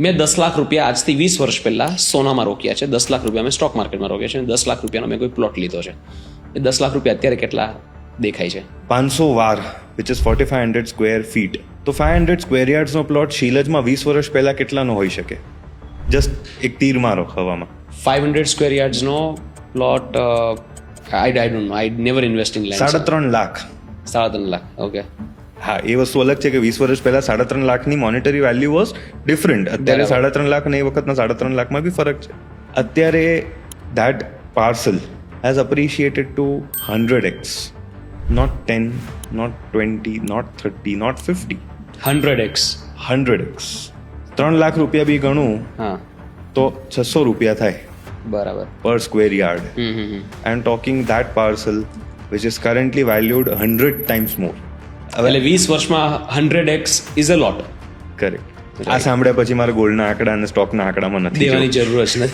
મેં 10 લાખ રૂપિયા આજથી 20 વર્ષ પહેલા સોનામાં રોક્યા છે, 10 લાખ રૂપિયા મેં સ્ટોક માર્કેટમાં રોક્યા છે, 10 લાખ રૂપિયાનો મેં કોઈ પ્લોટ લીધો છે. એ 10 લાખ રૂપિયા અત્યારે કેટલા દેખાય છે? 500 વાર વિચ ઇઝ 4500 સ્ક્વેર ફીટ. તો 500 સ્ક્વેર યાર્ડ્સનો પ્લોટ શીલજમાં 20 વર્ષ પહેલા કેટલાનો હોઈ શકે? જસ્ટ એક તીર મારો હવામાં. 500 સ્ક્વેર યાર્ડ્સનો plot I don't know, I never invest in land. 3.5 lakh. 3.5 lakh. Okay. હા, એ વસ્તુ અલગ છે કે 20 વર્ષ પહેલા 3.5 લાખની મોનેટરી વેલ્યુ વોઝ ડિફરન્ટ. અત્યારે 3.5 લાખ અને એ વખતના 3.5 લાખમાં બી ફરક છે. અત્યારે that parcel has appreciated to 100x, not 10, not 20, not 30, not 50. 100x. 100x. 3 lakh રૂપિયા બી ગણું હા, તો 600 રૂપિયા થાય બરાબર. પર square yard. I am talking that parcel which is currently valued 100 times more. એટલે 20 વર્ષમાં 100x is a lot. Correct. આ સાંભળ્યા પછી મારે ગોલ્ડના આંકડા અને સ્ટોકના આંકડામાં નથી દેવાની જરૂર જ નથી.